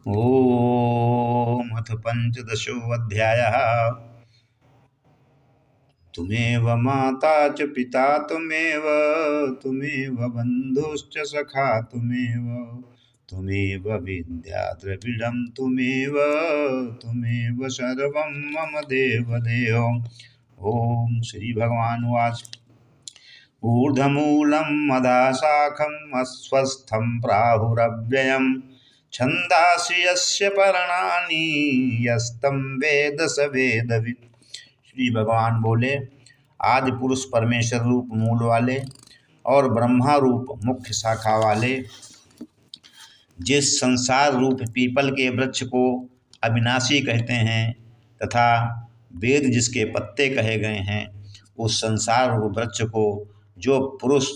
ओम अथ पंचदशोऽध्यायः। तुमेव माता च पिता तुमेव, तुमेव बन्धुश्च सखा तुमेव, तुमेव विद्या द्रविडं तुमेव, तुमेव सर्वं मम देवदेव। ओम श्री भगवान उवाच। ऊर्ध्वमूलं मदाशाखम् अस्वस्थं प्राहुरव्ययम्, छन्दांसि यस्य पर्णानि यस्तं वेद स वेदवित्। श्री भगवान बोले, आदि पुरुष परमेश्वर रूप मूल वाले और ब्रह्मा रूप मुख्य शाखा वाले, जिस संसार रूप पीपल के वृक्ष को अविनाशी कहते हैं तथा वेद जिसके पत्ते कहे गए हैं, उस संसार रूप वृक्ष को जो पुरुष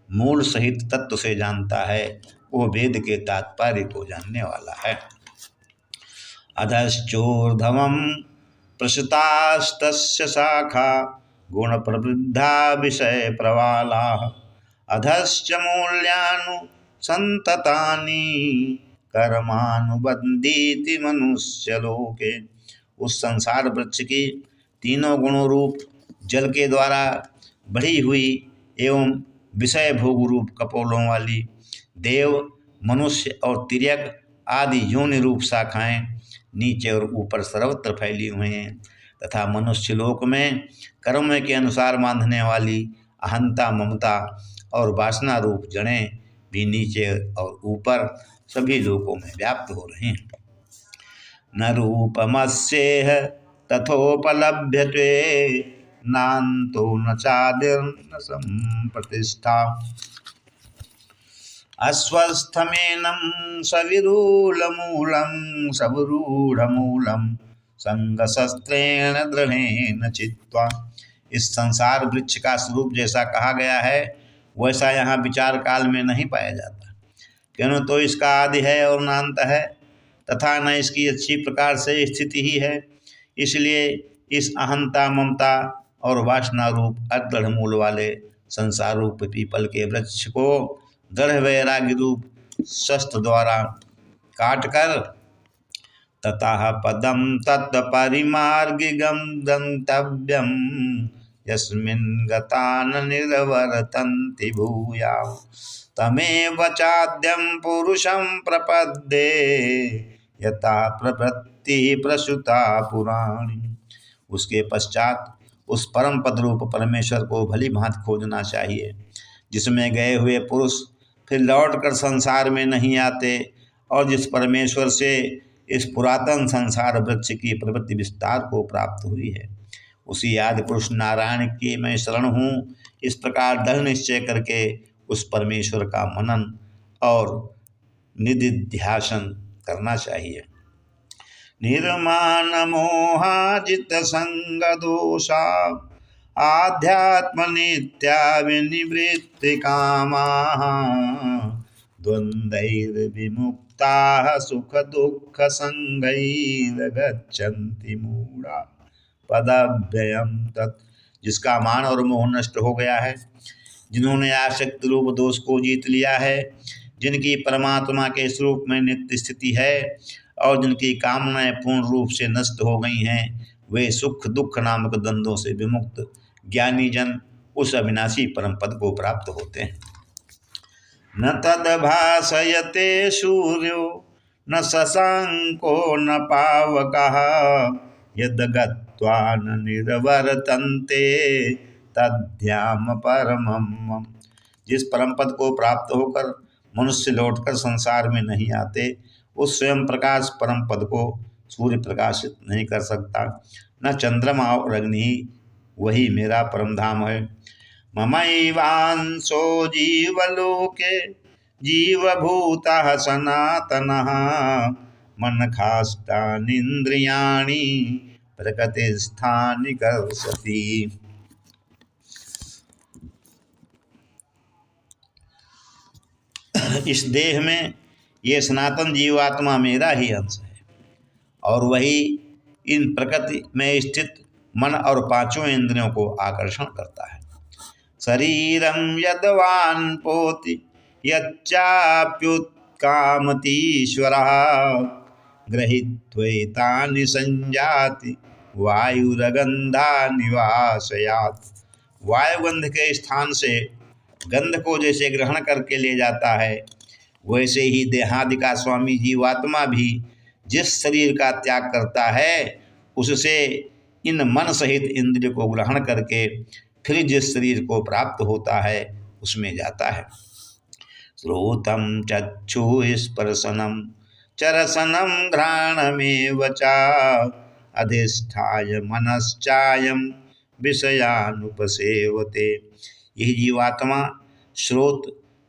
मूल सहित तत्व से जानता है, वो वेद के तात्पर्य को जानने वाला है। अधश्चोर्ध्वं प्रसृतास्तस्य शाखा गुण प्रवृद्धा विषय प्रवाला, अधश्च मूल्यानुसंततानि कर्मानुबंधीति मनुष्य लोके। उस संसार वृक्ष की तीनों गुणों रूप जल के द्वारा बढ़ी हुई एवं विषय भोग रूप कपोलों वाली देव, मनुष्य और तिर्यक आदि योनि रूप शाखाएं नीचे और ऊपर सर्वत्र फैली हुई हैं तथा मनुष्य लोक में कर्म के अनुसार बांधने वाली अहंता, ममता और वासना रूप जड़ें भी नीचे और ऊपर सभी लोकों में व्याप्त हो रहे हैं। न रूपमस्येह तथोपलभ्यते नान्तो न चादिर्न संप्रतिष्ठा, अस्वस्थमेनं सविरूढमूलं संगशस्त्रेण दृढ़ेन चित्वा। इस संसार वृक्ष का स्वरूप जैसा कहा गया है वैसा यहाँ विचार काल में नहीं पाया जाता, क्यों तो इसका आदि है और न अंत है तथा न इसकी अच्छी प्रकार से स्थिति ही है। इसलिए इस अहंता, ममता और वासना रूप अदृढ़ मूल वाले संसार रूप पीपल के वृक्ष को दृढ़ वैराग्य रूप शस्त्र द्वारा काटकर ततः पदम तत्परिमार्गिगं गन्तव्यं यस्मिन् गता न निर्वर्तन्ति भूयाः तमेव चाद्यं पुरुषं प्रपद्ये यथा प्रवृत्ति प्रसुता पुराणी। उसके पश्चात उस परम पद रूप परमेश्वर को भली भांति खोजना चाहिए, जिसमें गए हुए पुरुष फिर लौटकर संसार में नहीं आते और जिस परमेश्वर से इस पुरातन संसार वृक्ष की प्रवृत्ति विस्तार को प्राप्त हुई है, उसी आदि पुरुष नारायण की मैं शरण हूँ। इस प्रकार दृढ़ निश्चय करके उस परमेश्वर का मनन और निधिध्यासन करना चाहिए। निर्माण मोहाजित संग दोषा आध्यात्म नित्या विनिवृत्ति कामाः द्वन्द्वैर्विमुक्ताः सुख दुःख संगैर्गच्छन्ति मूढ़ा पदभ्ययम् तत्। जिसका मान और मोह नष्ट हो गया है, जिन्होंने आसक्ति रूप दोष को जीत लिया है, जिनकी परमात्मा के स्वरूप में नित्य स्थिति है और जिनकी कामनाएं पूर्ण रूप से नष्ट हो गई हैं, वे सुख दुख नामक द्वंद्वों से विमुक्त ज्ञानी जन उस अविनाशी परम पद को प्राप्त होते हैं। न तद्भासयते सूर्यो न शशांको न पावकः यद गत्वा न निर्वर्तन्ते तद्धाम परमम् मम। जिस परम पद को प्राप्त होकर मनुष्य लौटकर संसार में नहीं आते, उस स्वयं प्रकाश परम पद को सूर्य प्रकाशित नहीं कर सकता, न चंद्रमा और अग्नि, वही मेरा परम धाम है। ममैवांशो जीवलोके जीवभूतः सनातनः मनखाष्टानीन्द्रियाणि प्रकृतिस्थानि कर्षति। इस देह में ये सनातन जीवात्मा मेरा ही अंश है और वही इन प्रकृति में स्थित मन और पांचों इंद्रियों को आकर्षण करता है। शरीरं यद्वान् पोति यच्चाप्युत्कामतीश्वरः गृहीत्वैतानि संजाति वायुरगंधा निवासयात्। वायुगंध के स्थान से गंध को जैसे ग्रहण करके ले जाता है, वैसे ही देहादि का स्वामी जीवात्मा भी जिस शरीर का त्याग करता है उससे इन मन सहित इंद्रिय को ग्रहण करके फिर जिस शरीर को प्राप्त होता है उसमें जाता है। श्रोतं चक्षुस्पर्शनं चरसनं घ्राणमेव च अधिष्ठाय मनश्चायं विषयानुपसेवते। यही जीवात्मा श्रोत,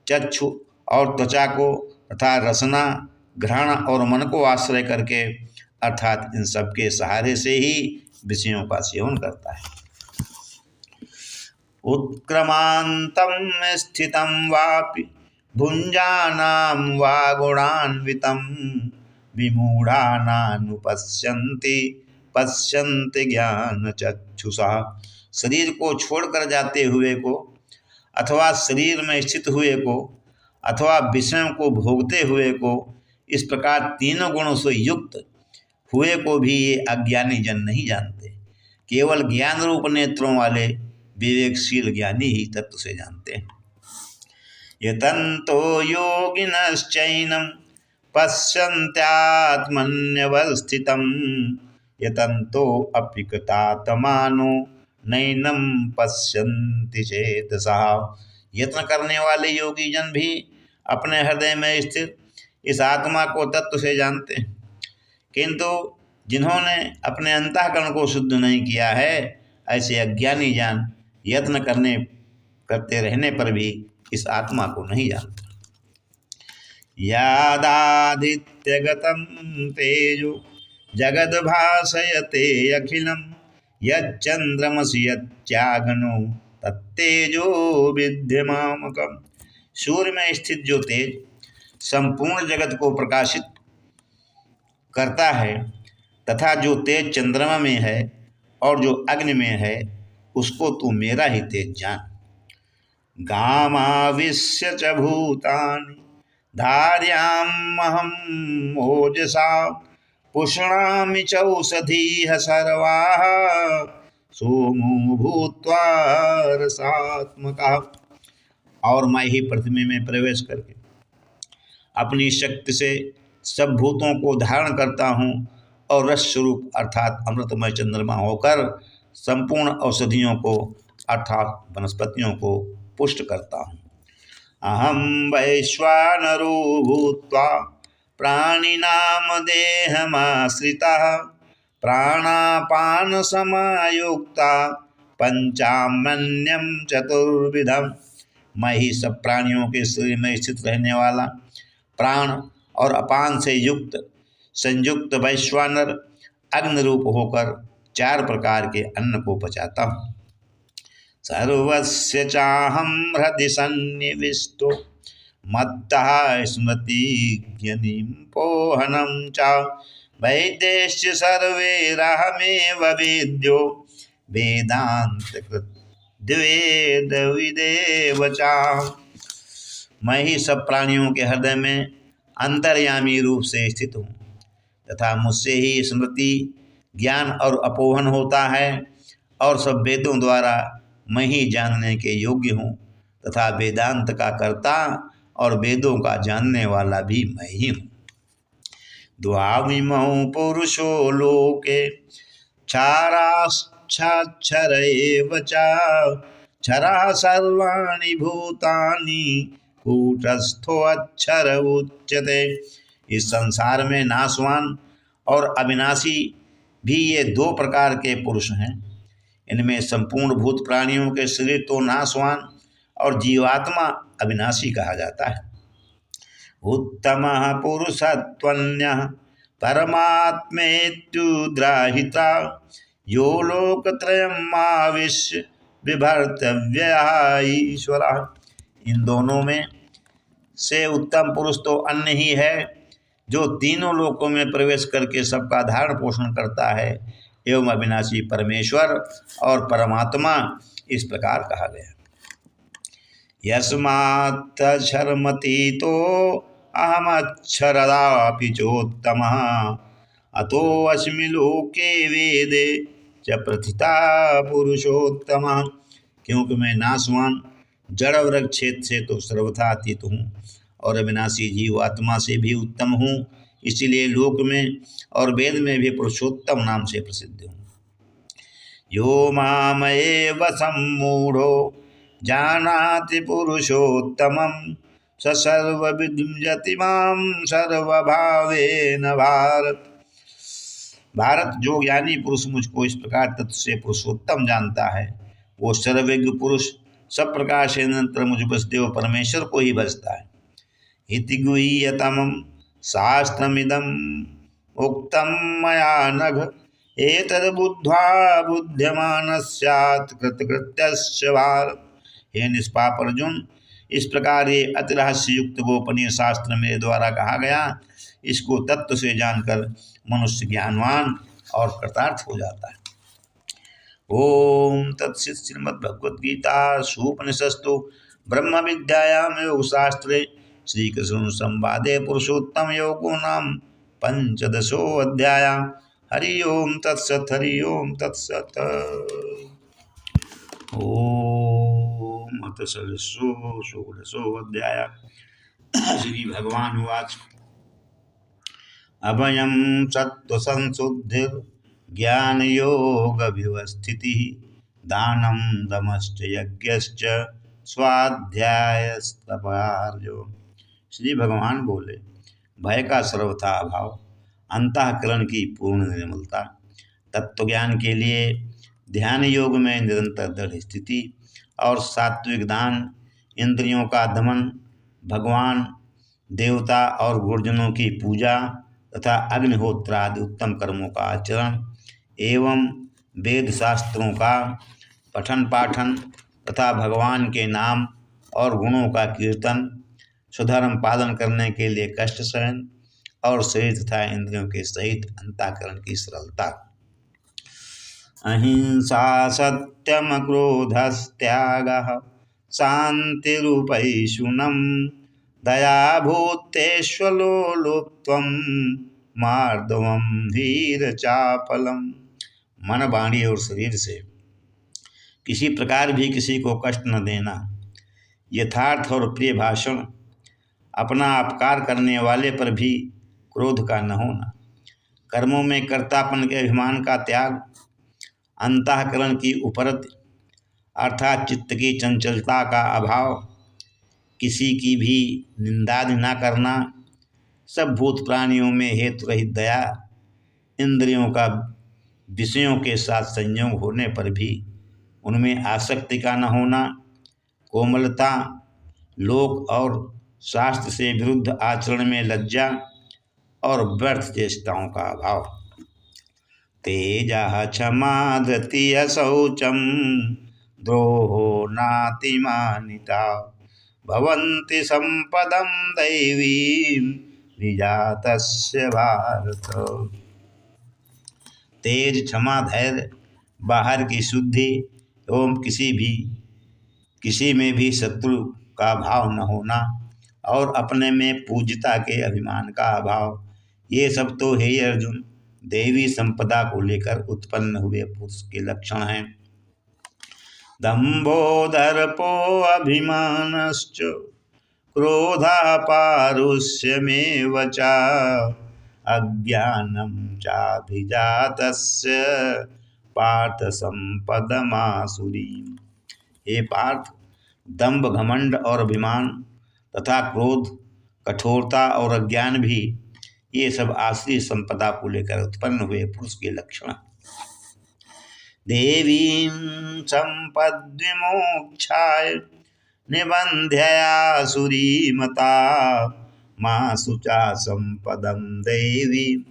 चक्षु और त्वचा को तथा रसना, घ्राण और मन को आश्रय करके अर्थात इन सब के सहारे से ही विषयों का सेवन करता है। उत्क्रमान्तं स्थितं वापि भुञ्जानां वा गुणान्वितं विमूढ़ानानुपश्यन्ति पश्यन्ति ज्ञानचक्षुषा। शरीर को छोड़कर जाते हुए को अथवा शरीर में स्थित हुए को अथवा विषयों को भोगते हुए को, इस प्रकार तीनों गुणों से युक्त हुए को भी ये अज्ञानी जन नहीं जानते। केवल ज्ञान रूप नेत्रों वाले विवेकशील ज्ञानी ही तत्व से जानते हैं। यतन्तो योगिनश्चैनं पश्यन्त्यात्मन्यवस्थितं यतन्तो अपि कृतात्मानो नैनं पश्यन्ति चेतसा। यत्न करने वाले योगी जन भी अपने हृदय में स्थित इस आत्मा को तत्व से जानते हैं, किंतु जिन्होंने अपने अंतःकरण को शुद्ध नहीं किया है ऐसे अज्ञानी जान यत्न करते रहने पर भी इस आत्मा को नहीं जानते। यादादित्यगतं तेजो जगद्भासयते अखिलं यच्चंद्रमसि यच्चाग्नो तत्तेजो विद्यमामकम्। सूर्य में स्थित जो तेज संपूर्ण जगत को प्रकाशित करता है तथा जो तेज चंद्रमा में है और जो अग्नि में है उसको तू मेरा ही तेज जान। गामाविश्य च भूतानि धारयाम्यहं ओजसा पुष्णामि चौषधीः सर्वाः सोमो भूत्वा रसात्मकः। और मैं ही पृथ्वी में प्रवेश करके अपनी शक्ति से सब भूतों को धारण करता हूँ और रस स्वरूप अर्थात अमृतमय चंद्रमा होकर संपूर्ण औषधियों को अर्थात वनस्पतियों को पुष्ट करता हूँ। अहम वैश्वानरो भूत्वा प्राणिनां देहमाश्रितः प्राणापान समायुक्ता पंचामन्यम चतुर्विधम। मैं ही सब प्राणियों के शरीर में स्थित रहने वाला, प्राण और अपान से युक्त संयुक्त वैश्वानर अग्नि रूप होकर 4 प्रकार के अन्न को पचाता हूँ। सर्वस्य चाहं हृदि सन्निविष्टो मत्तः स्मृतिज्ञानिं पोहनं च वैदेश्च सर्वैरहमेव वेद्यो वेदान्तकृत् द्वेदविदेव च। मैं ही सब प्राणियों के हृदय में अंतर्यामी रूप से स्थित हूँ तथा मुझसे ही स्मृति, ज्ञान और अपोहन होता है और सब वेदों द्वारा मैं ही जानने के योग्य हूँ तथा वेदांत का कर्ता और वेदों का जानने वाला भी मैं ही हूँ। द्वाविमौ पुरुषो लोके क्षाराक्षर एव च क्षरा सर्वाणि भूतानि कूटस्थो अक्षर उच्यते। इस संसार में नाशवान और अविनाशी भी ये 2 प्रकार के पुरुष हैं। इनमें संपूर्ण भूत प्राणियों के शरीर तो नाशवान और जीवात्मा अविनाशी कहा जाता है। उत्तमः पुरुषत्वन्यः परमात्मेत्युद्राहिता यो लोकत्रयम् आविश्य बिभर्तव्यः ईश्वरः। इन दोनों में से उत्तम पुरुष तो अन्य ही है जो तीनों लोकों में प्रवेश करके सबका धारण पोषण करता है एवं अविनाशी परमेश्वर और परमात्मा इस प्रकार कहा गया। यस्मात्तक्षरमतीतो अहमक्षरदापि चोत्तमः अतो अस्मि लोके वेदे च प्रथिता पुरुषोत्तम। क्योंकि मैं नाशवान जड़ वर्ग क्षेत्र से तो सर्वथा अतीत हूँ और अविनाशी जीव आत्मा से भी उत्तम हूँ, इसीलिए लोक में और वेद में भी पुरुषोत्तम नाम से प्रसिद्ध हूँ। यो मामेव सम्मूढ़ो जानाति पुरुषोत्तमं स सर्वविद्ं यति मां सर्वभावेन भारत। भारत, जो ज्ञानी पुरुष मुझको इस प्रकार तत्व से पुरुषोत्तम जानता है, वो सर्वज्ञ पुरुष सब प्रकार से निरंतर मुझ वसुदेव परमेश्वर को ही भजता है। इति गुह्यतमं शास्त्रमिदं उक्तं मया नघ एतद्बुद्ध्वा बुद्ध्यमानः स्यात् कृतकृत्यस्य भारत। हे निष्पाप अर्जुन, इस प्रकार ये अति रहस्य युक्त गोपनीय शास्त्र मेरे द्वारा कहा गया, इसको तत्व से जानकर मनुष्य ज्ञानवान और कृतार्थ हो जाता है। ओम तत्सत्। श्रीमद्भगवद्गीता उपनिषत्सु ब्रह्म विद्यायां योगशास्त्रे श्रीकृष्ण संवादे पुरुषोत्तम योगो नाम पंचदशोऽध्याय। हरि ओम तत्सत्। हरि ओम तत्सत्। ओम अथ षोडशोऽध्याय। श्री भगवान उवाच अभयं सत्त्वसंशुद्धिर् ज्ञानयोगव्यवस्थितिः दानं दमश्च यज्ञश्च स्वाध्यायस्तपार्जो। श्री भगवान बोले, भय का सर्वथा अभाव, अंतःकरण की पूर्ण निर्मलता, तत्वज्ञान के लिए ध्यान योग में निरंतर दृढ़ स्थिति और सात्विक दान, इंद्रियों का दमन, भगवान, देवता और गुरुजनों की पूजा तथा अग्निहोत्र आदि उत्तम कर्मों का आचरण एवं वेद शास्त्रों का पठन पाठन तथा भगवान के नाम और गुणों का कीर्तन, स्वधर्म पालन करने के लिए कष्ट सहन और शरीर तथा इंद्रियों के सहित अंतःकरण की सरलता। अहिंसा सत्यम क्रोधस्त्यागः शान्तिरुपैशुनम् दया भूतेष्वलोलुप्त्वं मार्दवं धीरचापलम। मन, वाणी और शरीर से किसी प्रकार भी किसी को कष्ट न देना, यथार्थ और प्रिय भाषण, अपना अपकार करने वाले पर भी क्रोध का न होना, कर्मों में कर्तापन के अभिमान का त्याग, अंतःकरण की उपरति अर्थात चित्त की चंचलता का अभाव, किसी की भी निंदादि न करना, सब भूत प्राणियों में हेतु रहित दया, इंद्रियों का विषयों के साथ संयोग होने पर भी उनमें आसक्ति का न होना, कोमलता, लोक और शास्त्र से विरुद्ध आचरण में लज्जा और व्यर्थ चेष्टाओं का अभाव। तेजः क्षमा धृतिः शौचम द्रोहो नातिमानिता भवन्ति संपदं दैवीं विजातस्य भारत। तेज, क्षमा, धैर्य, बाहर की शुद्धि एवं किसी में भी शत्रु का भाव न होना और अपने में पूज्यता के अभिमान का अभाव, ये सब तो हे अर्जुन देवी संपदा को लेकर उत्पन्न हुए पुरुष के लक्षण हैं। दंभो दर्पो अभिमानश्च क्रोधा पारुष्यमेव च अज्ञानं चाभिजातस्य पार्थ संपदमासुरीम्। हे पार्थ, दंभ, घमंड और अभिमान तथा क्रोध, कठोरता और अज्ञान भी ये सब आश्री संपदा को लेकर उत्पन्न हुए पुरुष के लक्षण। देवीं संपद्विमोक्षाय निबंध्यया सुरीमता मां शुचा संपदम देवी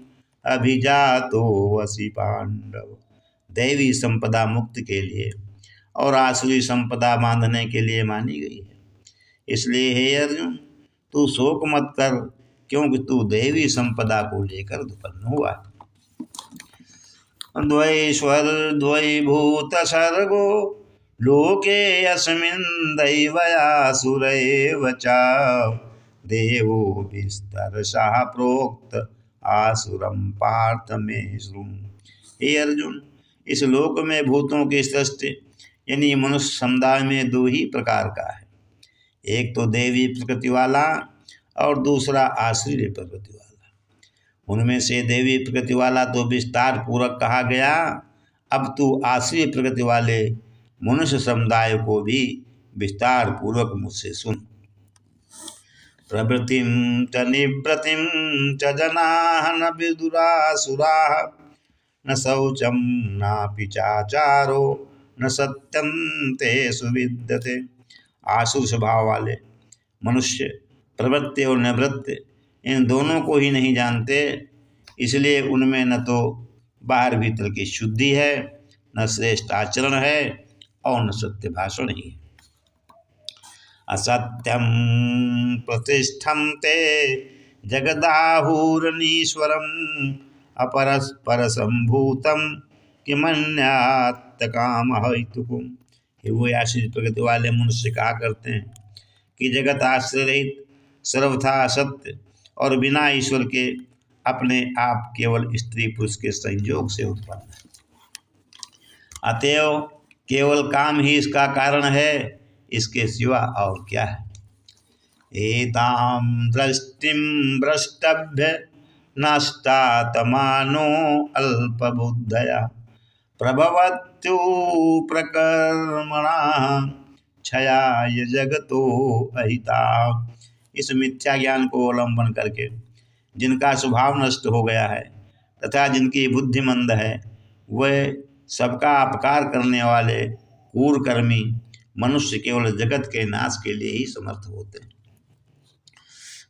अभिजातो वसी पांडव। दैवी संपदा मुक्ति के लिए और आसुरी संपदा बांधने के लिए मानी गई है, इसलिए हे अर्जुन तू शोक मत कर, क्योंकि तू देवी संपदा को लेकर उत्पन्न हुआ। द्वैश्वर द्वैभूत सर्गो लोके अस्मिन् दैवयासुरैव च देवो विस्तरशः प्रोक्त आसुरम पार्थ में शृणु। हे अर्जुन, इस लोक में भूतों के सृष्टि यानी मनुष्य समुदाय में दो ही प्रकार का है, एक तो देवी प्रकृति वाला और दूसरा आश्रय प्रकृति वाला। उनमें से देवी प्रकृति वाला तो विस्तार पूर्वक कहा गया, अब तू आश्रय प्रकृति वाले मनुष्य समुदाय को भी विस्तार पूर्वक मुझसे सुन। प्रवृत्तिं च निवृत्तिं च जनाः न विदुरासुराः न शौचं नापि चाचारो न सत्यं तेषु विद्यते। आसुर स्वभाव वाले मनुष्य प्रवृत्ति और निवृत्ति इन दोनों को ही नहीं जानते, इसलिए उनमें न तो बाहर भीतर की शुद्धि है, न श्रेष्ठ आचरण है और न सत्य भाषण ही है। असत्यम प्रतिष्ठम ते जगदाहुरनीश्वरम अपरस्पर संभूतम किमन्यात् कामहैतुकम्। वो आश्रित प्रकृति वाले मनुष्य कहा करते हैं कि जगत आश्रय रहित सर्वथा सत्य और बिना ईश्वर के अपने आप केवल स्त्री पुरुष के संयोग से उत्पन्न है, अतएव केवल काम ही इसका कारण है, इसके सिवा और क्या है। एतां दृष्टिं भ्रष्टभ्य नष्टात्मानो अल्पबुद्धया प्रभवत्यु प्रकर्मणा क्षयाय जगतो अहिता। इस मिथ्या ज्ञान को अवलंबन करके जिनका स्वभाव नष्ट हो गया है तथा जिनकी बुद्धि मंद है, वह सबका अपकार करने वाले क्रूरकर्मी मनुष्य केवल जगत के नाश के लिए ही समर्थ होते हैं।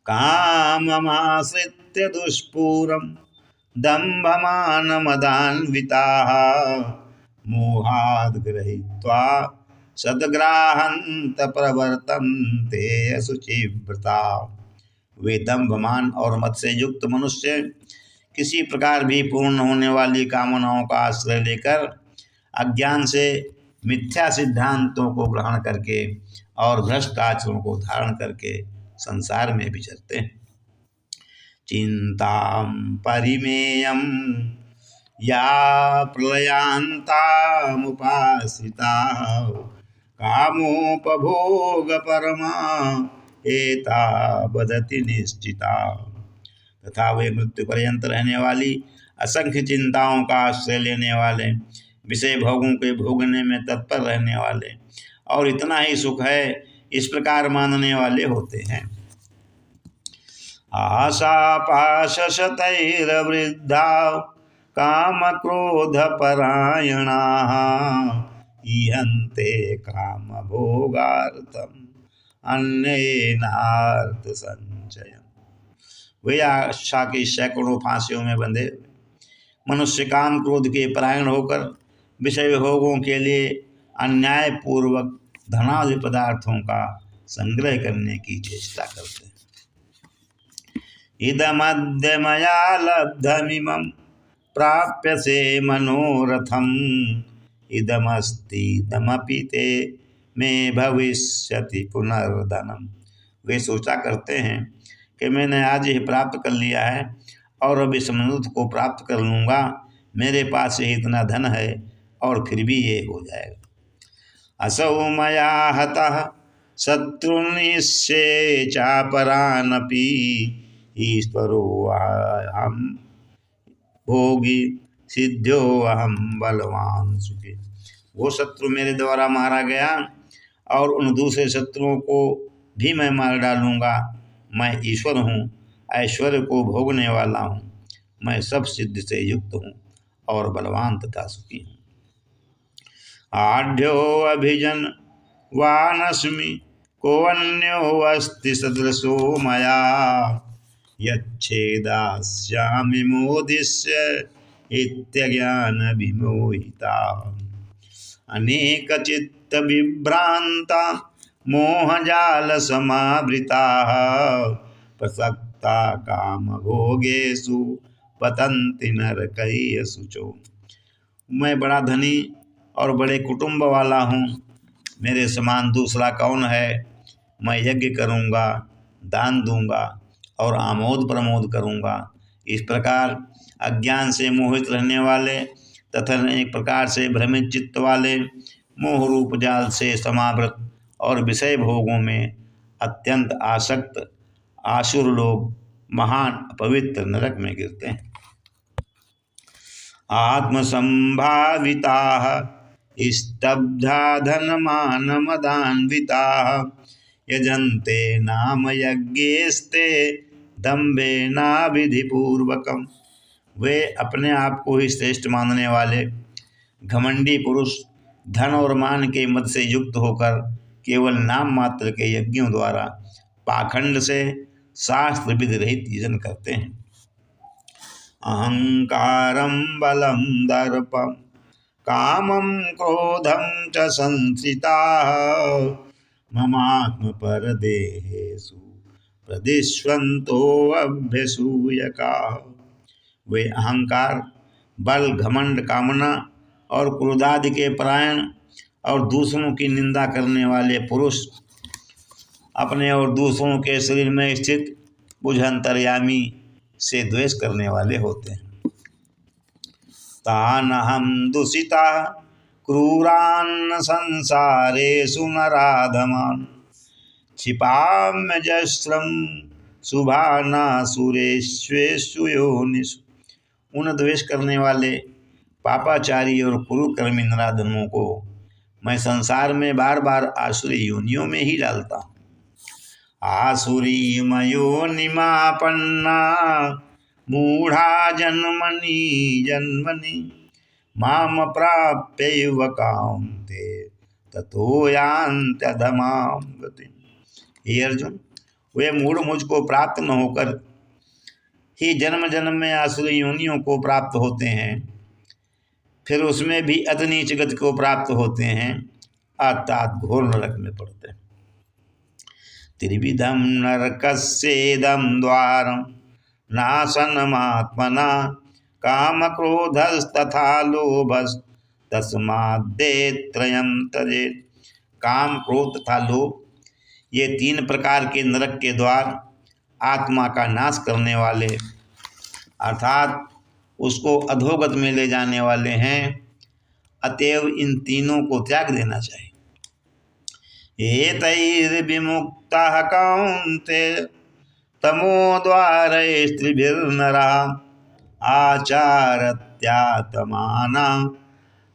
काममाश्रित्य दुष्पूरं दम्भमानमदान्विताः मोहाद् गृहीत्वा सद्ग्राहन्त प्रवर्तन्ते अशुचिव्रता। वे दम्भमान और मद से युक्त मनुष्य किसी प्रकार भी पूर्ण होने वाली कामनाओं का आश्रय लेकर अज्ञान से मिथ्या सिद्धांतों को ग्रहण करके और भ्रष्ट आचरणों को धारण करके संसार में विचरते हैं। चिंतां परिमेयं या प्रलयान्तामुपासिता कामोपभोग परमा एता बदति निश्चिता। तथा वे मृत्यु पर्यंत रहने वाली असंख्य चिंताओं का आश्रय लेने वाले, विषय भोगों के भोगने में तत्पर रहने वाले और इतना ही सुख है इस प्रकार मानने वाले होते हैं। आशापाशशतैर्वृद्धा कामक्रोधपरायणाः ईहन्ते कामभोगार्थम् अन्येनार्थसंचयम्। वे आशा की सैकड़ों फांसियों में बंधे मनुष्य काम क्रोध के परायण होकर विषय भोगों के लिए अन्यायपूर्वक धनादि पदार्थों का संग्रह करने की चेष्टा करते हैं। इदमद्य मया लब्धमिमं प्राप्यसे मनोरथम् इदमस्तीदमपि ते मे भविष्यति पुनर्धनम्। वे सोचा करते हैं कि मैंने आज ही प्राप्त कर लिया है और अब इस मनोरथ को प्राप्त कर लूँगा, मेरे पास ही इतना धन है और फिर भी ये हो जाएगा। असौ मया हतः शत्रुनिश्चे चापरानपि ईश्वरो अहं भोगी सिद्धो अहं बलवान सुखी। वो शत्रु मेरे द्वारा मारा गया और उन दूसरे शत्रुओं को भी मैं मार डालूंगा। मैं ईश्वर हूँ, ऐश्वर्य को भोगने वाला हूँ, मैं सब सिद्ध से युक्त हूँ और बलवान तथा सुखी हूँ। आढ्यो अभिजन वानस्मि कोऽन्यो अस्ति सदृशो मया यच्छेदास्यामि मोदिष्य इत्यज्ञान विमोहिता। अनेकचित्त विभ्रांता मोहजाल समावृताः प्रसक्ता काम भोगेषु पतन्ति नरकैः। मैं बड़ा धनी और बड़े कुटुंब वाला हूँ, मेरे समान दूसरा कौन है। मैं यज्ञ करूँगा, दान दूंगा और आमोद प्रमोद करूँगा, इस प्रकार अज्ञान से मोहित रहने वाले तथा एक प्रकार से भ्रमित चित्त वाले, मोह रूप जाल से समावृत और विषय भोगों में अत्यंत आसक्त आसुर लोग महान अपवित्र नरक में गिरते हैं। आत्मसंभाविता स्तब्धा धनमान मदान्विता यजन्ते नाम यज्ञेस्ते दम्भेना विधिपूर्वकम। वे अपने आप को ही श्रेष्ठ मानने वाले घमंडी पुरुष धन और मान के मद से युक्त होकर केवल नाम मात्र के यज्ञों द्वारा पाखंड से शास्त्र विधि रहित यजन करते हैं। अहंकारं बलं दर्पं कामं क्रोधं च संश्रिताः ममात्म परदेहेषु प्रदिश्वन्तो अभ्यसूयकाः। वे अहंकार, बल, घमंड, कामना और क्रोधादि के परायण और दूसरों की निंदा करने वाले पुरुष अपने और दूसरों के शरीर में स्थित बुझ अंतर्यामी से द्वेष करने वाले होते हैं। तानहं दुषिता क्रूरान् संसारेषु नराधमान् क्षिपाम्यजस्रं शुभानासुरेष्वेषु योनिषु। उन द्वेष करने वाले पापाचारी और क्रूरकर्मी नराधमों को मैं संसार में बार बार आसुरी योनियों में ही डालता हूँ। आसुरी मयोनिमापन्ना मूढ़ा जन्मनि जन्मनि माम प्राप्यैव कान्ते ततो यान्त्यधमां गतिम्। हे अर्जुन, वे मूढ़ मुझको प्राप्त न होकर ही जन्म जन्म में आसुरी योनियों को प्राप्त होते हैं, फिर उसमें भी अति नीच गति को प्राप्त होते हैं, अर्थात घोर नरक में पड़ते हैं। त्रिविधम नरकस्येदं द्वारं नाशनमात्मना काम क्रोधस्तथा लोभस्तस्माद्देत्रयं त्यजेत्। काम, क्रोध तथा लोभ, ये तीन प्रकार के नरक के द्वार आत्मा का नाश करने वाले अर्थात उसको अधोगत में ले जाने वाले हैं। अतएव इन तीनों को त्याग देना चाहिए। एतैर्विमुक्तः कौन्तेय तमोद्वारैस्त्रिभिर्नरः आचरत्यात्मानं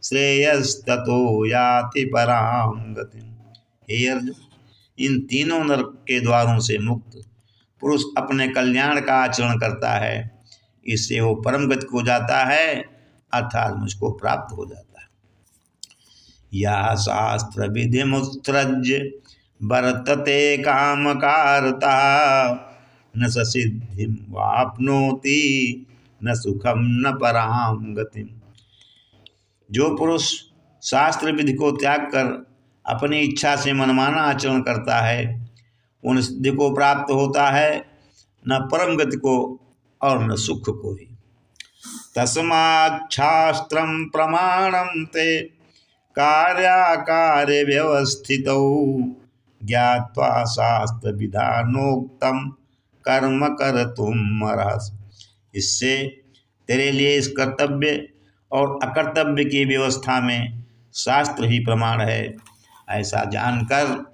श्रेयस्ततो याति परां गतिम्। हे अर्जुन, इन तीनों नरक के द्वारों से मुक्त पुरुष अपने कल्याण का आचरण करता है, इससे वो परम गति को जाता है, अर्थात मुझको प्राप्त हो जाता है। या शास्त्र विधि मुत्सृज्य वर्तते कामकारता न स सिद्धिं वाप्नोति न सुखम न परां गतिम्। जो पुरुष शास्त्र विधि को त्याग कर अपनी इच्छा से मनमाना आचरण करता है, उन सिद्धि को प्राप्त होता है, न परम गति को और न सुख को ही। तस्मात् शास्त्रं प्रमाणं ते कार्याकार्य व्यवस्थितौ ज्ञात्वा शास्त्र विधानोक्तम कर्म कर्तुम् अर्हसि। इससे तेरे लिए इस कर्तव्य और अकर्तव्य की व्यवस्था में शास्त्र ही प्रमाण है, ऐसा जानकर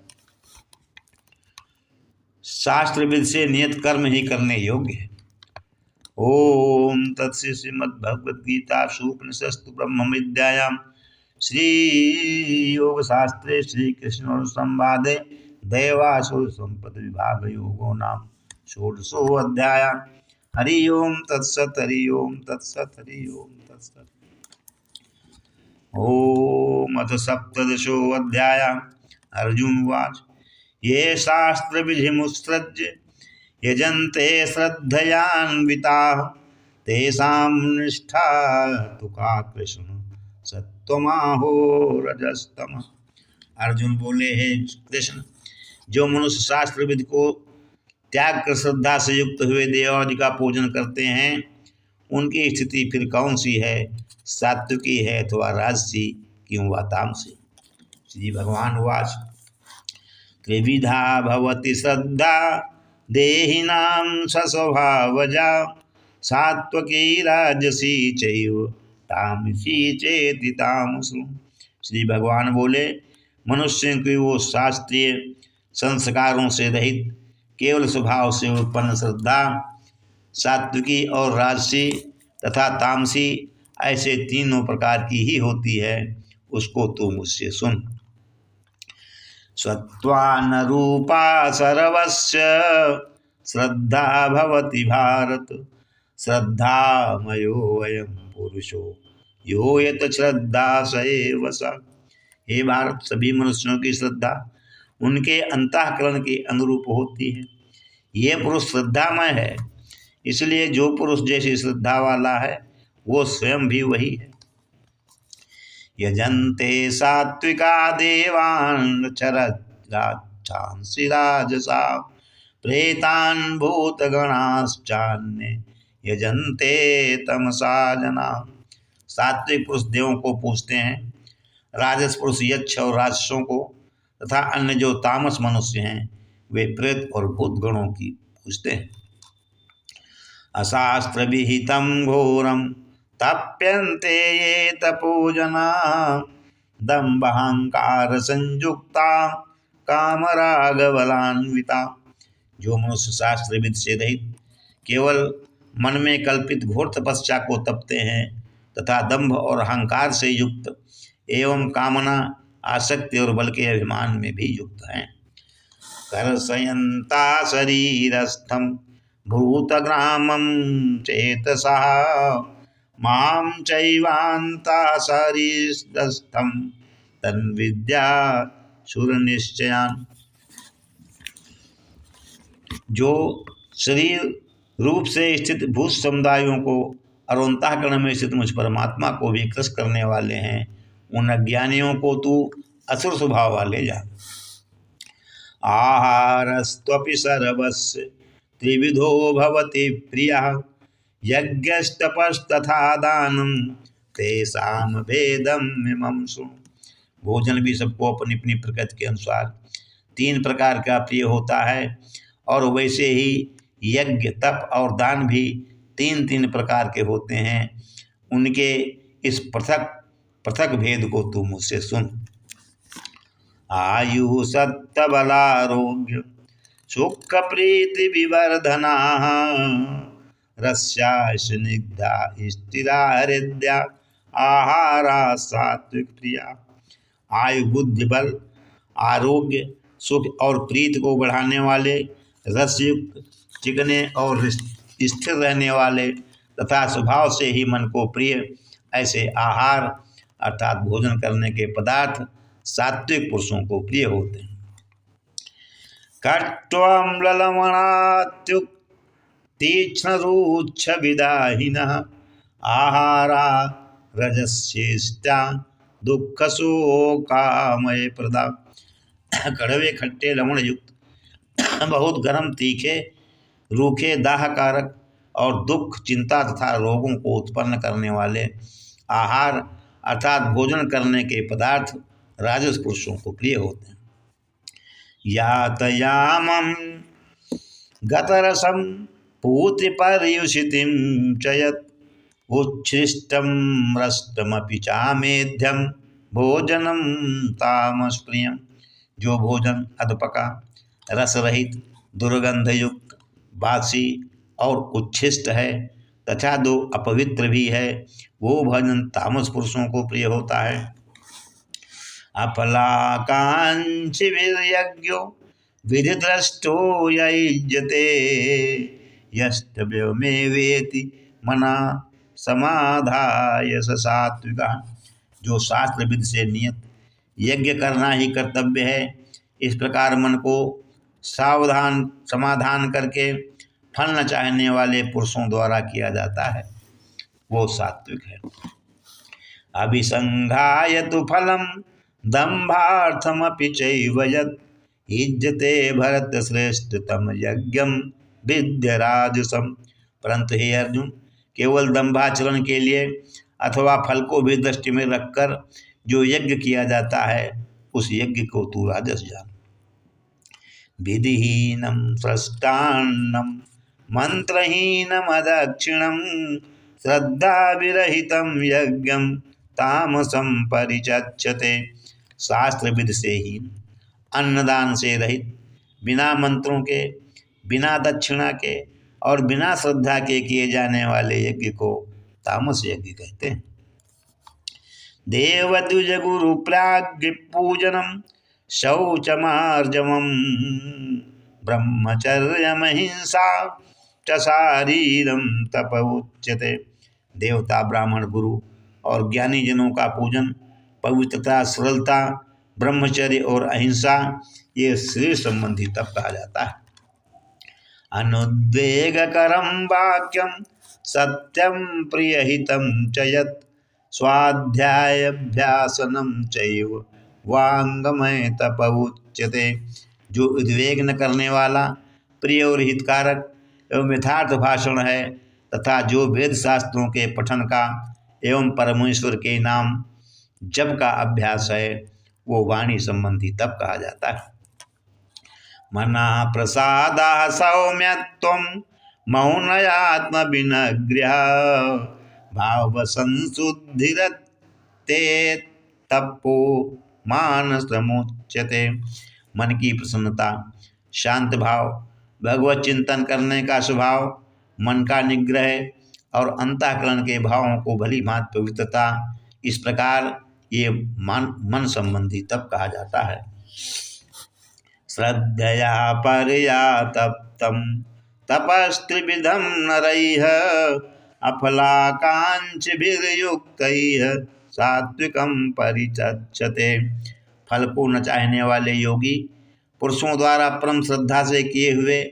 शास्त्र विधि से नियत कर्म ही करने योग्य है। ओम तत्सत् श्रीमद्भगवद्गीतासु उपनिषत्सु ब्रह्म विद्यायां श्री योग शास्त्रे श्री कृष्ण संवादे दैवासुर संपद विभाग योगो नाम षोडशो अध्याय। हरि ओम तत्सत्, हरि ओम तत्सत्, हरि ओम तत्सत्। ओम अथ सप्तदशो अध्याय। अर्जुन उवाच ये शास्त्र विधिमुत्सृज्य यजन्ते श्रद्धयान्विताः तेषां निष्ठा तु का कृष्ण सत्त्वमाहो रजस्तमः। अर्जुन बोले, हे कृष्ण, जो मनुष्य शास्त्र विधि को त्याग कर श्रद्धा से युक्त हुए देवादि का पूजन करते हैं, उनकी स्थिति फिर कौन सी है? सात्विकी है अथवा राजसी क्यों वा तामसी? श्री भगवान उवाच त्रिविधा भवति श्रद्धा देहिनां स्वभावजा सात्वकी राजसी चैव तामसी चेति तामसु। श्री भगवान बोले, मनुष्य की वो शास्त्रीय संस्कारों से रहित केवल स्वभाव से उत्पन्न श्रद्धा, सात्विकी और राजसी तथा तामसी ऐसे तीनों प्रकार की ही होती है, उसको तू मुझसे सुन। सत्त्वान रूपा सर्वस्य श्रद्धा भवति भारत, श्रद्धामयो अयं पुरुषो यो यत श्रद्धा स एव स। हे भारत, सभी मनुष्यों की श्रद्धा उनके अंतःकरण के अनुरूप होती है। ये पुरुष श्रद्धामय है, इसलिए जो पुरुष जैसी श्रद्धा वाला है वो स्वयं भी वही है। यजन्ते सात्विका देवान् चरच्छांसि राजसा, प्रेतान् भूतगणाश्चान्ये यजन्ते तमसा जना। सात्विक पुरुष देवों को पूजते हैं, राजस पुरुष यक्ष और राक्षसों को, तथा अन्य जो तामस मनुष्य हैं वे प्रेत और भूत गणों की पूजते हैं। अशास्त्र विहितं घोरम तप्यन्ते ये तपोजना, दम्भाहंकार संयुक्ता कामरागबलान्विता। जो मनुष्य शास्त्र विधि से रहित केवल मन में कल्पित घोर तपस्या को तपते हैं तथा दंभ और अहंकार से युक्त एवं कामना, आसक्ति और बल के अभिमान में भी युक्त हैं। कर्षयन्ता शरीरस्थं भूतग्रामं चेतसा, मां चैवान्ता शरीरस्थं तन्विद्या सुरनिश्चयान्। जो शरीर रूप से स्थित भूत समुदायों को और अंतःकरण में स्थित मुझ परमात्मा को भी कृष करने वाले हैं, उन अज्ञानियों को तू असुर स्वभाव वाले जान। आहारस्त्वपि सर्वस्य त्रिविधो भवति प्रियः, यज्ञस्तपस्तथा दानं तेषां भेदं इमं शृणु। भोजन भी सबको अपनी अपनी प्रकृति के अनुसार 3 प्रकार का प्रिय होता है, और वैसे ही यज्ञ, तप और दान भी 3-3 प्रकार के होते हैं। उनके इस पृथक पृथक भेद को तू मुझसे सुन। आयु सत्तबलारोग्य सुख प्रीति विवर्धना, रस्या स्निग्धा स्थिरा हृदया, आहारा सात्विक प्रिया। आयु, बुद्धि, बल, आरोग्य, सुख और प्रीति को बढ़ाने वाले, रसयुक्त, चिकने और स्थिर रहने वाले तथा स्वभाव से ही मन को प्रिय ऐसे आहार अर्थात भोजन करने के पदार्थ सात्विक पुरुषों को प्रिय होते हैं। कट्वम्ललवणात्युक्त तीक्ष्ण रूक्ष विदाहिनः, आहारा रजस्येष्टा दुख शोकामय प्रदा। कड़वे, खट्टे, लवण युक्त, बहुत गर्म, तीखे, रूखे, दाहकारक और दुख, चिंता तथा रोगों को उत्पन्न करने वाले आहार अर्थात भोजन करने के पदार्थ राजस पुरुषों को प्रिय होते हैं। यातयामं गतरसं पूतिपर्युषितिं च यत्, उच्छ्रिष्टं रष्टमपि चामेध्यं भोजनं तामसप्रियं। जो भोजन अधपका, रस रहित, दुर्गंध युक्त, बासी और उच्छिष्ट है तथा दो अपवित्र भी है, वो भोजन तामस पुरुषों को प्रिय होता है। अपलाकांक्षी वीर्यज्ञो विधिद्रष्टो युज्यते, यस्तव्यमेवेति मना समाधाय स सात्विका। जो शास्त्र विधि से नियत यज्ञ करना ही कर्तव्य है, इस प्रकार मन को सावधान समाधान करके फल न चाहने वाले पुरुषों द्वारा किया जाता है, वो सात्विक है। अभिसंघाय तु फलम दंभार्थमपि चैव यत्, युज्यते भरत श्रेष्ठतम यज्ञम विद्य राजसम। परंतु हे अर्जुन, केवल दंभाचरण के लिए अथवा फल को भी दृष्टि में रखकर जो यज्ञ किया जाता है, उस यज्ञ को तू राजस जान। विधिहीनम सृष्टान्नम मंत्रहीनमदक्षिणं श्रद्धाविरहितं यज्ञं तामसं परिचच्यते। शास्त्र विध से ही अन्नदान से रहित, बिना मंत्रों के, बिना दक्षिणा के और बिना श्रद्धा के किए जाने वाले यज्ञ को तामस यज्ञ कहते हैं। देवद्विज गुरु प्राज्ञ पूजनम शौचमार्जवम ब्रह्मचर्यमहिंसा च शारीरम तप उच्यते। देवता, ब्राह्मण, गुरु और ज्ञानी जनों का पूजन, पवित्रता, सरलता, ब्रह्मचर्य और अहिंसा, ये शरीर संबंधी तप कहा जाता है। अनुद्वेगकरं वाक्यं सत्यं प्रियहितं च यत् स्वाध्यायाभ्यासनं चैव वाङ्मय तप उच्यते। जो उद्वेग न करने वाला, प्रिय और हितकारक एवं यथार्थ भाषण है तथा जो वेद शास्त्रों के पठन का एवं परमेश्वर के नाम जप का अभ्यास है, वो वाणी संबंधी तप कहा जाता है। मना प्रसादा सौम्यत्वं मौनयात्म विनग्रह भाव संशुद्धिरते तपो मानसमुच्यते। मन की प्रसन्नता, शांत भाव, भगवत चिंतन करने का स्वभाव, मन का निग्रह और अंतःकरण के भावों को भली भांति पवित्रता, इस प्रकार ये मन संबंधी तप कहा जाता है। श्रद्धया परया तप्तं तपस्त्रिविधं नरैः अफलाकांक्षिभिर्युक्तैः सात्विकं परिचच्यते। फल को न चाहने वाले योगी पुरुषों द्वारा परम श्रद्धा से किए हुए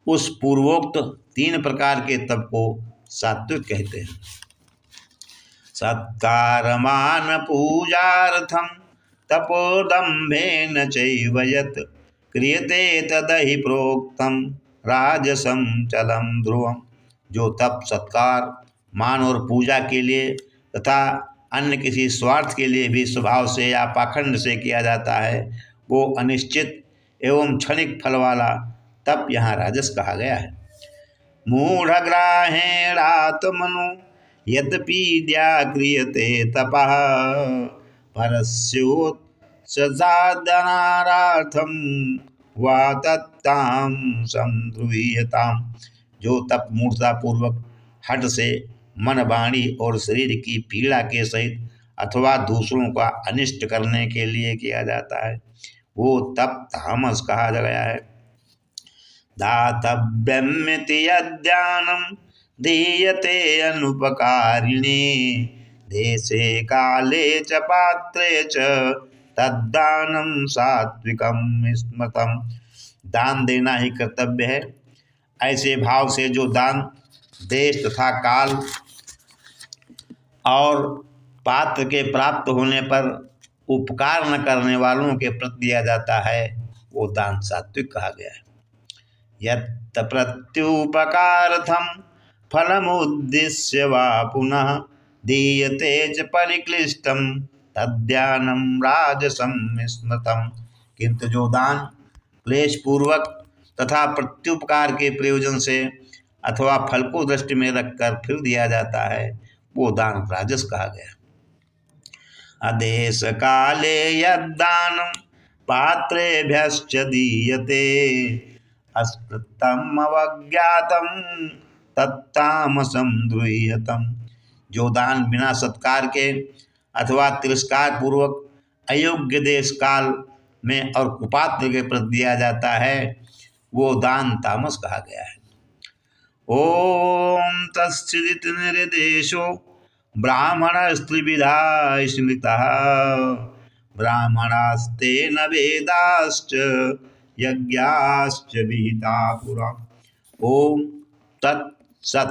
उस पूर्वोक्त 3 प्रकार के तप को सात्विक कहते हैं। सत्कारमान पूजार्थं तपोदम्भेन चैव यत् क्रियते तदहि प्रोक्तं राजसं चलं ध्रुवम्। जो तप सत्कार, मान और पूजा के लिए तथा अन्य किसी स्वार्थ के लिए भी स्वभाव से या पाखंड से किया जाता है, वो अनिश्चित एवं क्षणिक फल वाला तप यहाँ राजस कहा गया है। मूढ़ग्राहेणात्मनो यद्पीड्या क्रियते तपः परस्योत्साधनार्थं वा तत्तां संध्रुवीयताम्। जो तप मूर्खता पूर्वक, हठ से, मन, वाणी और शरीर की पीड़ा के सहित अथवा दूसरों का अनिष्ट करने के लिए किया जाता है, वो तप तामस कहा गया है। दातव्यमिति यद्दानं दीयते अनुपकारिणे देशे काले च पात्रे च तद्दानं सात्विकं स्मृतम्। दान देना ही कर्तव्य है। ऐसे भाव से जो दान देश तथा काल और पात्र के प्राप्त होने पर उपकार न करने वालों के प्रति दिया जाता है, वो दान सात्विक कहा गया है। यत् प्रत्युपकार्थं फलमुद्दिश्य वा पुनः दीयते च परिक्लिष्टं तद्दानं राजसं स्मृतम्। किंतु जो दान क्लेश पूर्वक तथा प्रत्युपकार के प्रयोजन से अथवा फल को दृष्टि में रखकर फिर दिया जाता है, वो दान राजस कहा गया। अदेश काले यद्दानं पात्रेभ्यश्च दीयते अस्कृतम् अवज्ञातं तत्तामसं द्रुह्यतम्। जो दान बिना सत्कार के अथवा तिरस्कार पूर्वक अयोग्य देश काल में और कुपात्र के प्रति दिया जाता है, वो दान तामस कहा गया है। ओम तत्सदिति निर्देशो ब्राह्मणस्त्रिविधा स्मृतः ब्राह्मणास्तेन वेदाश्च यज्ञाश्च विहिता पुरा। ओम तत्सत।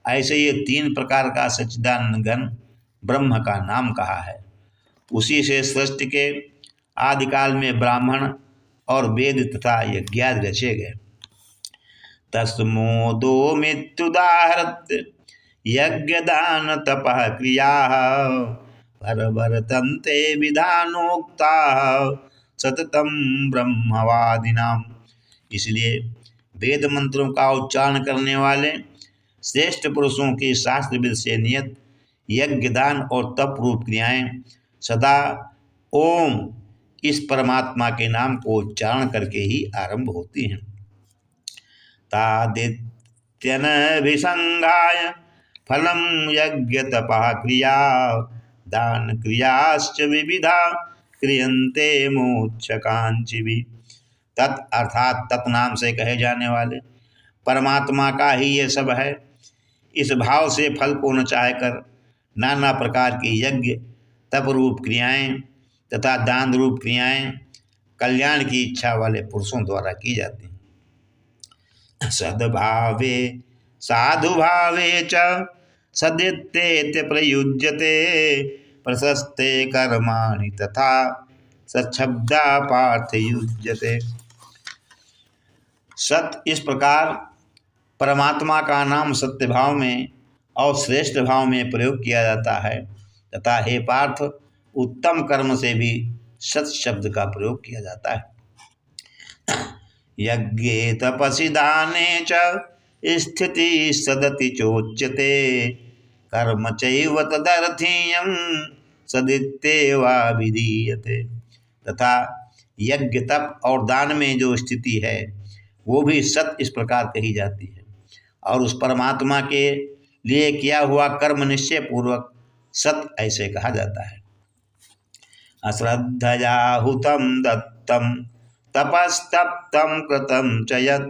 ऐसे ये 3 प्रकार का सच्चिदानंद घन ब्रह्म का नाम कहा है। उसी से सृष्टि के आदिकाल में ब्राह्मण और वेद तथा यज्ञादि रचे गए। तस्मोदो मित्युदाहृत्य यज्ञदान तपः क्रियाः परवर्तन्ते विधानोक्ता सततम ब्रह्मवादिनाम। इसलिए वेद मंत्रों का उच्चारण करने वाले श्रेष्ठ पुरुषों की शास्त्रविद से नियत यज्ञ दान और तप रूप क्रियाएं सदा ओम इस परमात्मा के नाम को उच्चारण करके ही आरंभ होती हैं। तादित्यनभिसंगाय फलम यज्ञ तपः क्रिया दान क्रियाश्च विविधा क्रियन्ते मोक्षकांक्षिभिः। तत् अर्थात तत्नाम से कहे जाने वाले परमात्मा का ही ये सब है। इस भाव से फल को न चाहकर नाना प्रकार की यज्ञ तप रूप क्रियाएं तथा दान रूप क्रियाएं कल्याण की इच्छा वाले पुरुषों द्वारा की जाती हैं। सद्भावे साधुभावे च सदित्ते प्रयुज्यते प्रशस्ते कर्माणि तथा सच्छब्दा पार्थ युज्यते। सत इस प्रकार परमात्मा का नाम सत्य भाव में और श्रेष्ठ भाव में प्रयोग किया जाता है तथा हे पार्थ उत्तम कर्म से भी सत शब्द का प्रयोग किया जाता है। यज्ञे तपसि दाने च स्थिति सदति चोच्यते कर्म चैव तदर्थीयं सदित्येवा विधीयते। तथा यज्ञ तप और दान में जो स्थिति है वो भी सत इस प्रकार कही जाती है और उस परमात्मा के लिए किया हुआ कर्म निश्चय पूर्वक सत ऐसे कहा जाता है। अश्रद्धया हुतं दत्तं तपस्तप्तं कृतं च यत्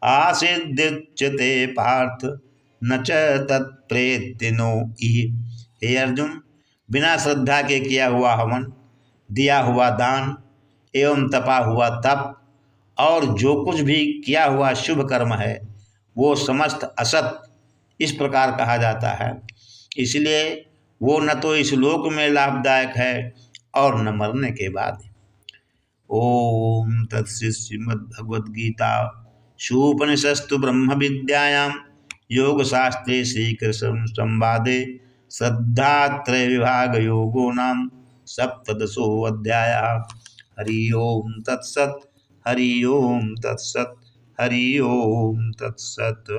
आसिद्युच्यते पार्थ न च तत्प्रेत्य नो इह। हे अर्जुन, बिना श्रद्धा के किया हुआ हवन, दिया हुआ दान एवं तपा हुआ तप और जो कुछ भी किया हुआ शुभ कर्म है वो समस्त असत इस प्रकार कहा जाता है। इसलिए वो न तो इस लोक में लाभदायक है और न मरने के बाद। ओम तत्सत् श्रीमद्भगवद्गीता शूपनिषत्सु ब्रह्म विद्यायां योग शास्त्रे श्रीकृष्ण संवादे श्रद्धात्रय विभाग योगो नाम सप्तदशो अध्यायः। हरि ओम तत्सत्, हरि ओम तत्सत्, हरि ओम तत्सत्।